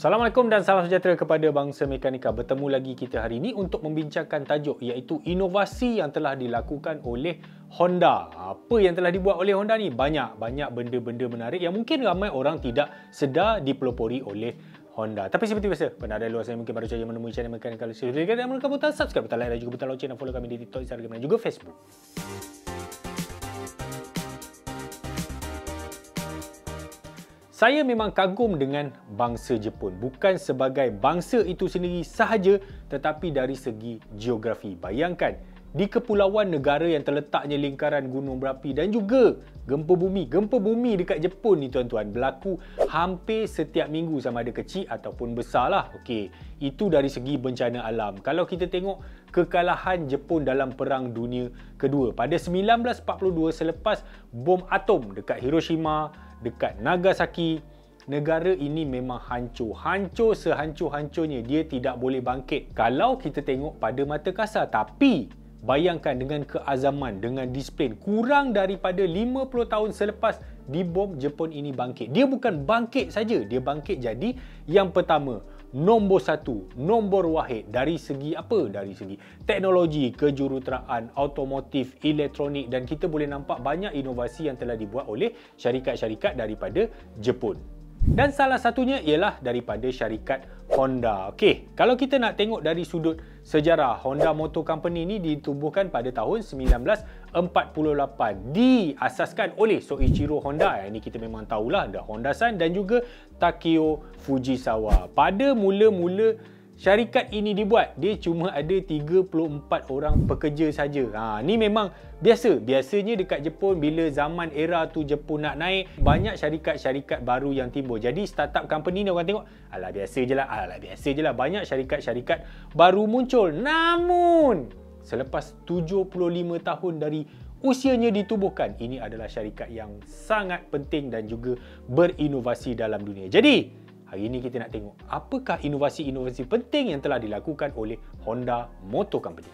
Assalamualaikum dan salam sejahtera kepada bangsa mekanika. Bertemu lagi kita hari ini untuk membincangkan tajuk iaitu inovasi yang telah dilakukan oleh Honda. Apa yang telah dibuat oleh Honda ni? Banyak benda-benda menarik yang mungkin ramai orang tidak sedar dipelopori oleh Honda. Tapi seperti biasa, pendengar luar sana mungkin baru saja menemui channel Mekanika. Silakan dan menekan butang subscribe, butang like dan juga butang lonceng dan follow kami di TikTok, Instagram dan juga Facebook. Saya memang kagum dengan bangsa Jepun, bukan sebagai bangsa itu sendiri sahaja tetapi dari segi geografi. Bayangkan, di kepulauan negara yang terletaknya lingkaran gunung berapi dan juga gempa bumi dekat Jepun ni tuan-tuan berlaku hampir setiap minggu sama ada kecil ataupun besar lah. Okey, itu dari segi bencana alam. Kalau kita tengok kekalahan Jepun dalam Perang Dunia Kedua pada 1942 selepas bom atom dekat Hiroshima, dekat Nagasaki, negara ini memang hancur sehancur-hancurnya. Dia tidak boleh bangkit kalau kita tengok pada mata kasar. Tapi bayangkan dengan keazaman, dengan disiplin, kurang daripada 50 tahun selepas dibom, Jepun ini bangkit. Dia bukan bangkit saja, dia bangkit jadi yang pertama, nombor satu, nombor wahid dari segi apa? Dari segi teknologi, kejuruteraan, automotif, elektronik, dan kita boleh nampak banyak inovasi yang telah dibuat oleh syarikat-syarikat daripada Jepun. Dan salah satunya ialah daripada syarikat Honda. Okey, kalau kita nak tengok dari sudut sejarah, Honda Motor Company ni ditubuhkan pada tahun 1948. Diasaskan oleh Soichiro Honda. Ini kita memang tahulah, ada Honda-san dan juga Takeo Fujisawa. Pada mula-mula syarikat ini dibuat, dia cuma ada 34 orang pekerja saja. Ni memang biasa. Biasanya dekat Jepun, bila zaman era tu Jepun nak naik, banyak syarikat-syarikat baru yang timbul. Jadi startup company ni orang tengok, alah biasa je lah. Banyak syarikat-syarikat baru muncul. Namun, selepas 75 tahun dari usianya ditubuhkan, ini adalah syarikat yang sangat penting dan juga berinovasi dalam dunia. Jadi, hari ini kita nak tengok apakah inovasi-inovasi penting yang telah dilakukan oleh Honda Motor Company.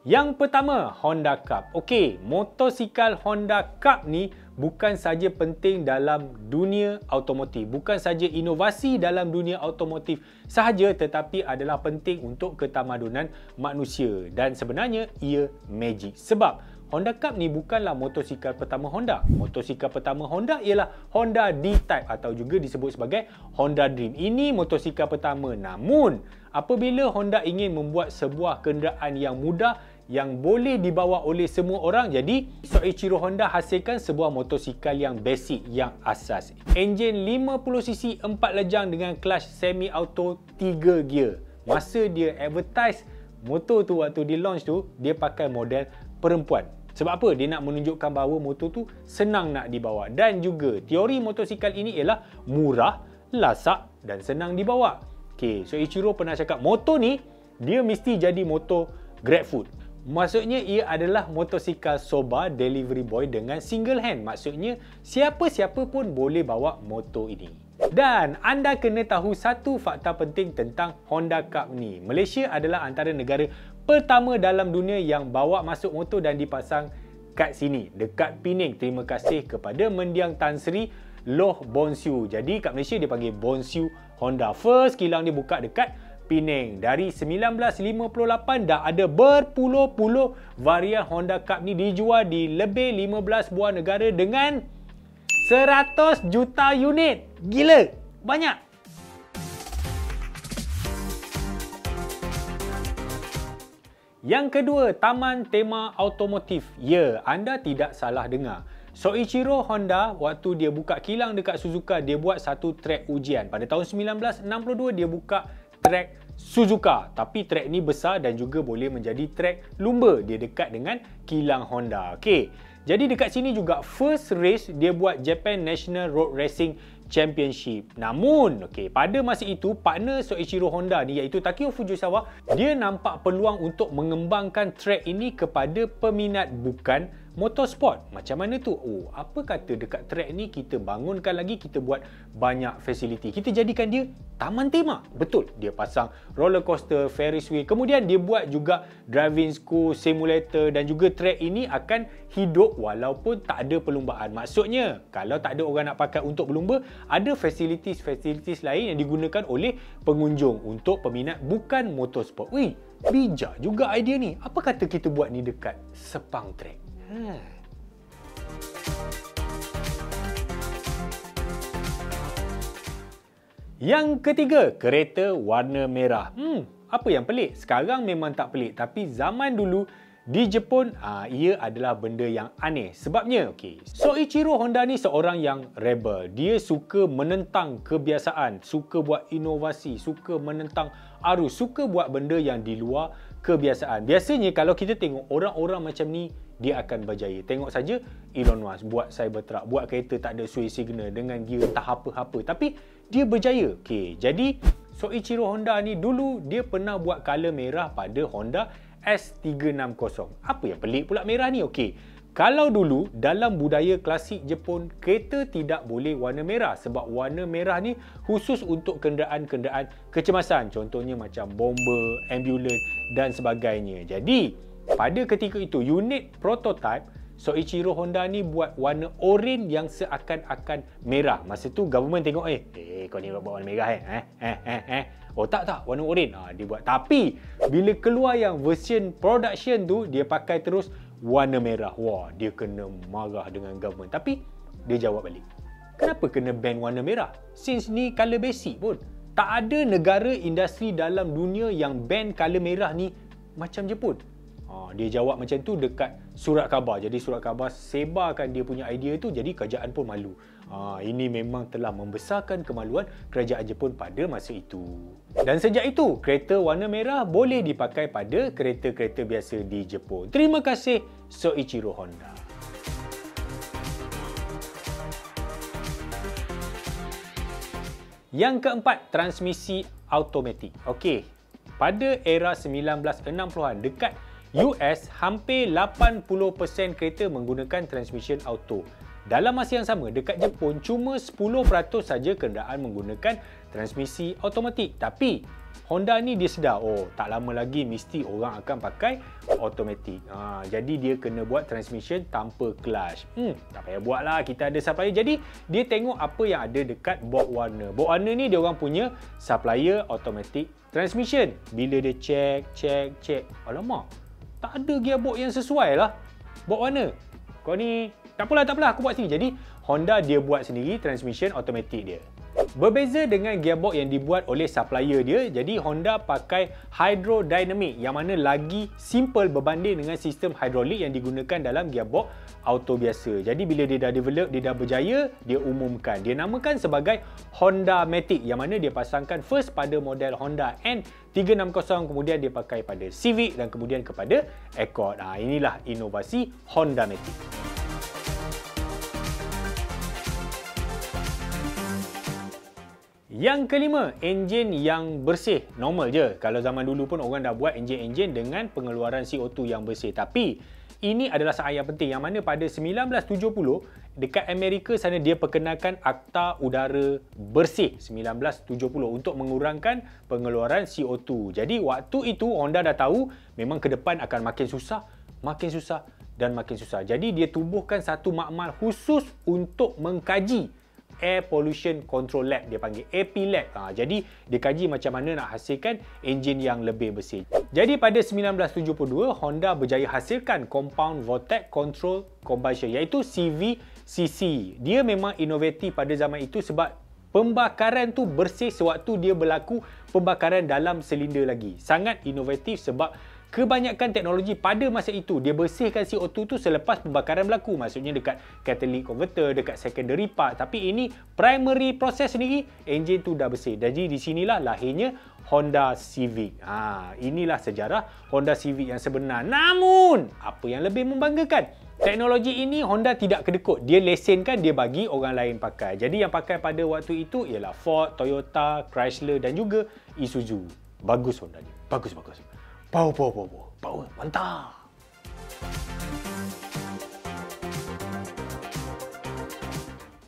Yang pertama, Honda Cup. Okey, motosikal Honda Cup ni bukan saja penting dalam dunia automotif, bukan saja inovasi dalam dunia automotif sahaja, tetapi adalah penting untuk ketamadunan manusia. Dan sebenarnya ia magic. Sebab Honda Cup ni bukanlah motosikal pertama Honda. Motosikal pertama Honda ialah Honda D-Type atau juga disebut sebagai Honda Dream. Ini motosikal pertama. Namun, apabila Honda ingin membuat sebuah kenderaan yang mudah, yang boleh dibawa oleh semua orang, jadi Soichiro Honda hasilkan sebuah motosikal yang basic, yang asas. Enjin 50cc 4 lejang dengan clutch semi-auto 3 gear. Masa dia advertise motor tu, waktu di launch tu, dia pakai model perempuan. Sebab apa? Dia nak menunjukkan bahawa motor tu senang nak dibawa. Dan juga teori motosikal ini ialah murah, lasak dan senang dibawa. Okey, Soichiro pernah cakap motor ni dia mesti jadi motor GrabFood. Maksudnya ia adalah motosikal soba delivery boy dengan single hand. Maksudnya siapa-siapa pun boleh bawa motor ini. Dan anda kena tahu satu fakta penting tentang Honda Cup ni. Malaysia adalah antara negara pertama dalam dunia yang bawa masuk motor dan dipasang kat sini, dekat Pening. Terima kasih kepada Mendiang Tan Sri Loh Bonsiu. Jadi kat Malaysia dia panggil Bonsiu Honda. First kilang dia buka dekat Pening. Dari 1958 dah ada berpuluh-puluh varian Honda Cup ni dijual di lebih 15 buah negara dengan 100 juta unit. Gila, banyak. Yang kedua, Taman Tema Automotif. Ya, anda tidak salah dengar. Soichiro Honda waktu dia buka kilang dekat Suzuka, dia buat satu trek ujian. Pada tahun 1962 dia buka trek Suzuka, tapi trek ni besar dan juga boleh menjadi trek lumba. Dia dekat dengan kilang Honda. Okey, jadi dekat sini juga first race dia buat Japan National Road Racing Championship. Namun, pada masa itu partner Soichiro Honda ni iaitu Takeo Fujisawa, dia nampak peluang untuk mengembangkan trek ini kepada peminat, bukan motorsport. Macam mana tu? Oh, apa kata dekat track ni kita bangunkan lagi, kita buat banyak fasiliti. Kita jadikan dia taman tema. Betul, dia pasang roller coaster, Ferris wheel. Kemudian dia buat juga driving school, simulator dan juga track ini akan hidup walaupun tak ada perlumbaan. Maksudnya, kalau tak ada orang nak pakai untuk berlumba, ada fasilitis-fasilitis lain yang digunakan oleh pengunjung untuk peminat bukan motorsport. Wih, bijak juga idea ni. Apa kata kita buat ni dekat Sepang Track? Yang ketiga, kereta warna merah. Apa yang pelik? Sekarang memang tak pelik, tapi zaman dulu di Jepun, ia adalah benda yang aneh. Sebabnya, Soichiro Honda ni seorang yang rebel. Dia suka menentang kebiasaan, suka buat inovasi, suka menentang arus, suka buat benda yang di luar kebiasaan. Biasanya kalau kita tengok orang-orang macam ni, dia akan berjaya. Tengok saja Elon Musk buat Cybertruck, buat kereta tak ada sway signal dengan gear entah apa-apa. Tapi dia berjaya. Jadi Soichiro Honda ni dulu dia pernah buat color merah pada Honda S360. Apa yang pelik pula merah ni? Kalau dulu dalam budaya klasik Jepun, kereta tidak boleh warna merah sebab warna merah ni khusus untuk kenderaan-kenderaan kecemasan. Contohnya macam bomber, ambulans dan sebagainya. Jadi pada ketika itu, unit prototype Soichiro Honda ni buat warna oranye yang seakan-akan merah. Masa tu government tengok, kau ni buat warna merah Oh tak, warna oranye. Dia buat. Tapi bila keluar yang version production tu, dia pakai terus warna merah. Wah, dia kena marah dengan government. Tapi dia jawab balik, kenapa kena ban warna merah? Since ni color basic pun. Tak ada negara industri dalam dunia yang ban color merah ni macam Jepun. Dia jawab macam tu dekat surat khabar. Jadi surat khabar sebarkan dia punya idea tu, jadi kerajaan pun malu. Ini memang telah membesarkan kemaluan kerajaan Jepun pada masa itu. Dan sejak itu, kereta warna merah boleh dipakai pada kereta-kereta biasa di Jepun. Terima kasih Soichiro Honda. Yang keempat, transmisi automatik. Pada era 1960-an, dekat US, hampir 80% kereta menggunakan transmission auto. Dalam masa yang sama, dekat Jepun, cuma 10% saja kenderaan menggunakan transmisi automatik. Tapi Honda ni dia sedar, tak lama lagi mesti orang akan pakai automatik. Jadi dia kena buat transmission tanpa clutch. Tak payah buat lah, kita ada supplier. Jadi dia tengok apa yang ada dekat board warna. Board warna ni dia orang punya supplier automatic transmission. Bila dia check, alamak, tak ada gearbox yang sesuai lah board warna. Kau ni, tak apalah, aku buat sendiri. Jadi Honda dia buat sendiri transmission automatic dia. Berbeza dengan gearbox yang dibuat oleh supplier dia, jadi Honda pakai hydrodynamic yang mana lagi simple berbanding dengan sistem hidrolik yang digunakan dalam gearbox auto biasa. Jadi bila dia dah develop, dia dah berjaya, dia umumkan. Dia namakan sebagai Honda-matic yang mana dia pasangkan first pada model Honda N360, kemudian dia pakai pada Civic dan kemudian kepada Accord. Inilah inovasi Honda-matic. Yang kelima, enjin yang bersih. Normal je. Kalau zaman dulu pun orang dah buat enjin-enjin dengan pengeluaran CO2 yang bersih. Tapi ini adalah syarat yang penting yang mana pada 1970 dekat Amerika sana dia perkenalkan Akta Udara Bersih 1970 untuk mengurangkan pengeluaran CO2. Jadi waktu itu Honda dah tahu memang ke depan akan makin susah dan makin susah. Jadi dia tubuhkan satu makmal khusus untuk mengkaji Air Pollution Control Lab, dia panggil AP Lab. Jadi dia kaji macam mana nak hasilkan enjin yang lebih bersih. Jadi pada 1972 Honda berjaya hasilkan Compound Vortex Control Combustion iaitu CVCC. Dia memang inovatif pada zaman itu sebab pembakaran tu bersih sewaktu dia berlaku pembakaran dalam silinder lagi. Sangat inovatif sebab kebanyakan teknologi pada masa itu dia bersihkan CO2 tu selepas pembakaran berlaku. Maksudnya dekat catalytic converter, dekat secondary part. Tapi ini primary proses sendiri, enjin tu dah bersih. Jadi di sinilah lahirnya Honda Civic. Inilah sejarah Honda Civic yang sebenar. Namun, apa yang lebih membanggakan? Teknologi ini Honda tidak kedekut. Dia lesenkan, dia bagi orang lain pakai. Jadi yang pakai pada waktu itu ialah Ford, Toyota, Chrysler dan juga Isuzu. Bagus Honda ni. Bagus. Power. Mantap.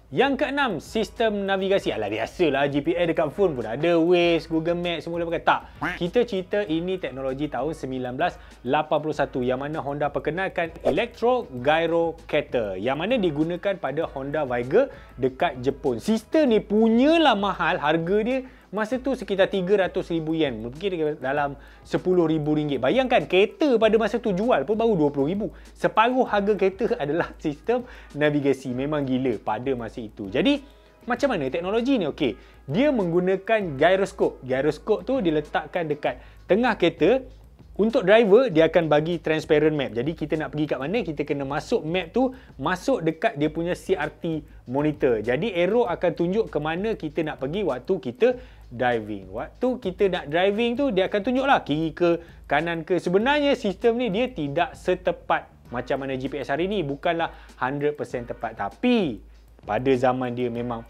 Yang keenam, sistem navigasi. Alah, biasalah GPS dekat phone pun ada, Waze, Google Maps, semua dah pakai. Tak. Kita cerita ini teknologi tahun 1981 yang mana Honda perkenalkan Electro Gyrocator yang mana digunakan pada Honda Viger dekat Jepun. Sistem ni punyalah mahal, harga dia masa tu sekitar 300,000 yen. Mungkin dalam 10,000 ringgit. Bayangkan kereta pada masa tu jual pun baru 20,000. Separuh harga kereta adalah sistem navigasi. Memang gila pada masa itu. Jadi macam mana teknologi ni? Okey, dia menggunakan gyroscope. Gyroscope tu diletakkan dekat tengah kereta. Untuk driver, dia akan bagi transparent map. Jadi kita nak pergi kat mana, kita kena masuk map tu, masuk dekat dia punya CRT monitor. Jadi arrow akan tunjuk ke mana kita nak pergi waktu kita driving. Waktu kita nak driving tu, dia akan tunjuklah kiri ke, kanan ke. Sebenarnya sistem ni dia tidak setepat macam mana GPS hari ni. Bukanlah 100% tepat. Tapi pada zaman dia memang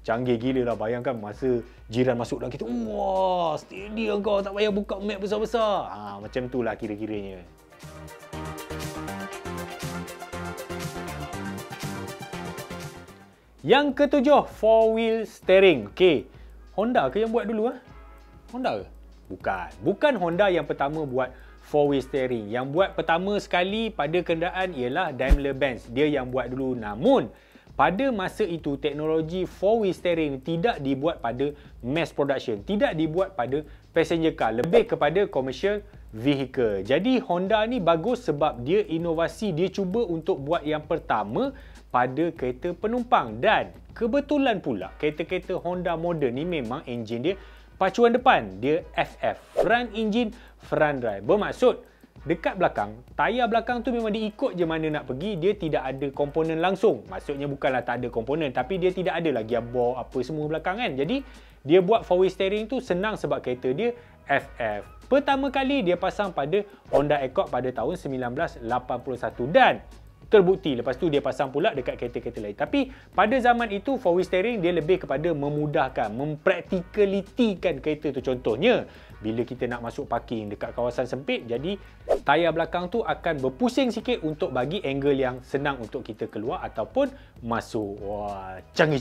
canggih gila lah. Bayangkan masa jiran masuk dalam kita, wah, steady kau, tak payah buka map besar-besar. Macam tu lah kira-kiranya. Yang ketujuh, 4-wheel steering. Okey, Honda ke yang buat dulu? Honda ke? Bukan. Bukan Honda yang pertama buat 4-wheel steering. Yang buat pertama sekali pada kenderaan ialah Daimler-Benz. Dia yang buat dulu. Namun pada masa itu, teknologi 4-wheel steering tidak dibuat pada mass production. Tidak dibuat pada passenger car. Lebih kepada commercial vehicle. Jadi Honda ni bagus sebab dia inovasi. Dia cuba untuk buat yang pertama pada kereta penumpang. Dan kebetulan pula kereta-kereta Honda moden ni memang enjin dia pacuan depan. Dia FF. Front engine, front drive. Bermaksud dekat belakang, tayar belakang tu memang diikut je mana nak pergi. Dia tidak ada komponen langsung. Maksudnya bukanlah tak ada komponen, tapi dia tidak ada lagi gearbox apa semua belakang kan. Jadi dia buat 4-wheel steering tu senang sebab kereta dia FF. Pertama kali dia pasang pada Honda Accord pada tahun 1981 dan terbukti lepas tu dia pasang pula dekat kereta-kereta lain. Tapi pada zaman itu 4-wheel steering dia lebih kepada memudahkan, mempraktikalitikan kereta tu. Contohnya bila kita nak masuk parking dekat kawasan sempit, jadi tayar belakang tu akan berpusing sikit untuk bagi angle yang senang untuk kita keluar ataupun masuk. Wah, canggih.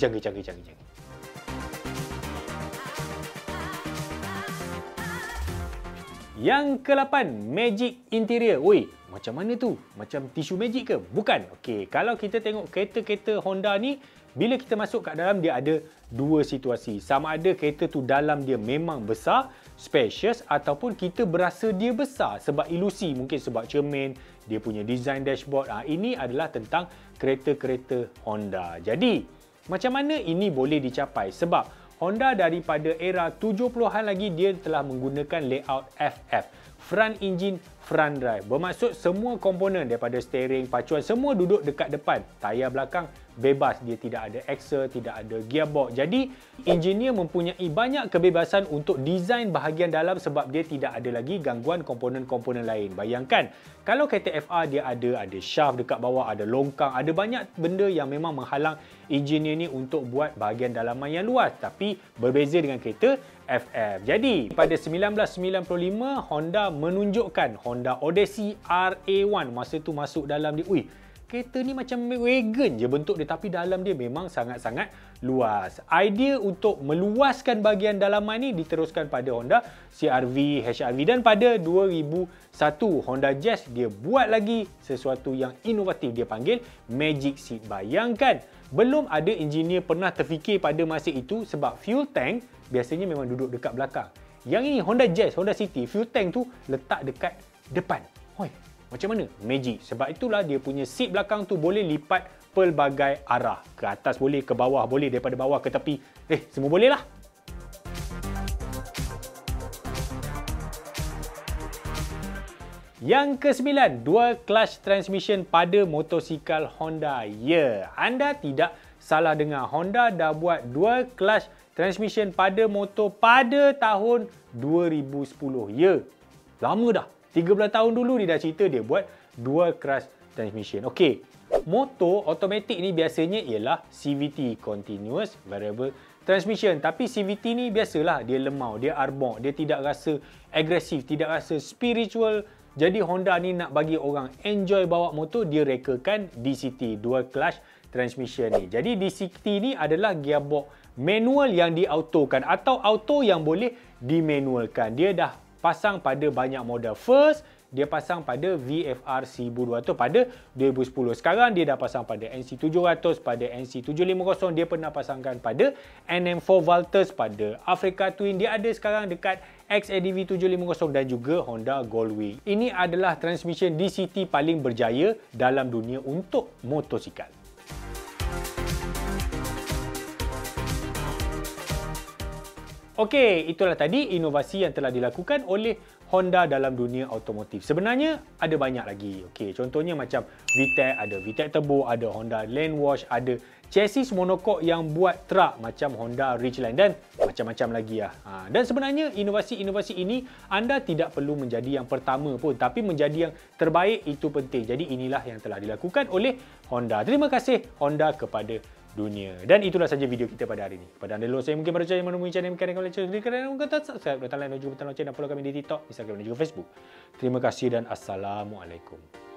Yang ke-8, Magic Interior. Oi, macam mana tu? Macam tisu magic ke? Bukan. Okey, kalau kita tengok kereta-kereta Honda ni, bila kita masuk kat dalam, dia ada dua situasi. Sama ada kereta tu dalam dia memang besar, spacious, ataupun kita berasa dia besar sebab ilusi. Mungkin sebab cermin, dia punya design dashboard. Ini adalah tentang kereta-kereta Honda. Jadi, macam mana ini boleh dicapai? Sebab Honda daripada era 70-an lagi dia telah menggunakan layout FF. Front engine, front drive. Bermaksud semua komponen daripada steering, pacuan, semua duduk dekat depan. Tayar belakang bebas. Dia tidak ada axle, tidak ada gearbox. Jadi, engineer mempunyai banyak kebebasan untuk desain bahagian dalam sebab dia tidak ada lagi gangguan komponen-komponen lain. Bayangkan, kalau kereta FR dia ada shaft dekat bawah, ada longkang, ada banyak benda yang memang menghalang engineer ni untuk buat bahagian dalaman yang luas. Tapi berbeza dengan kereta FF. Jadi, pada 1995, Honda menunjukkan Honda Odyssey RA1. Masa tu masuk dalam dia, kereta ni macam wagon je bentuk dia, tapi dalam dia memang sangat-sangat luas. Idea untuk meluaskan bahagian dalaman ni diteruskan pada Honda CR-V, HR-V dan pada 2001 Honda Jazz dia buat lagi sesuatu yang inovatif, dia panggil Magic Seat. Bayangkan, belum ada engineer pernah terfikir pada masa itu sebab fuel tank biasanya memang duduk dekat belakang. Yang ini Honda Jazz, Honda City, fuel tank tu letak dekat depan. Macam mana? Magic. Sebab itulah dia punya seat belakang tu boleh lipat pelbagai arah. Ke atas boleh, ke bawah boleh, daripada bawah ke tepi. Semua boleh lah. Yang ke-9, dual clutch transmission pada motosikal Honda. Ya, anda tidak salah dengar. Honda dah buat dual clutch transmission pada motor pada tahun 2010. Ya, lama dah. 13 tahun dulu dia dah cerita dia buat dual clutch transmission. Okey, motor automatik ni biasanya ialah CVT, Continuous Variable Transmission. Tapi CVT ni biasalah dia lemau, dia arbok, dia tidak rasa agresif, tidak rasa spiritual. Jadi Honda ni nak bagi orang enjoy bawa motor, dia rekakan DCT, Dual Clutch transmission ni. Jadi DCT ni adalah gearbox manual yang diautokan atau auto yang boleh dimanualkan. Dia dah pasang pada banyak model. First, dia pasang pada VFR 1200 pada 2010. Sekarang dia dah pasang pada NC700, pada NC750. Dia pernah pasangkan pada NM4 Valtus, pada Africa Twin. Dia ada sekarang dekat XADV 750 dan juga Honda Goldwing. Ini adalah transmission DCT paling berjaya dalam dunia untuk motosikal. Okey, itulah tadi inovasi yang telah dilakukan oleh Honda dalam dunia automotif. Sebenarnya ada banyak lagi. Okey, contohnya macam VTEC, ada VTEC Turbo, ada Honda Landwash, ada chassis monokok yang buat truk macam Honda Ridgeline dan macam-macam lagi lah. Dan sebenarnya inovasi-inovasi ini anda tidak perlu menjadi yang pertama pun, tapi menjadi yang terbaik itu penting. Jadi inilah yang telah dilakukan oleh Honda. Terima kasih Honda kepada dunia. Dan itulah saja video kita pada hari ini. Kepada anda luar saya mungkin baru saja menemui channel Mekanik Collection. Kerana kata subscribe, dan like dan juga butang lonceng dan follow kami di TikTok, Instagram dan juga Facebook. Terima kasih dan Assalamualaikum.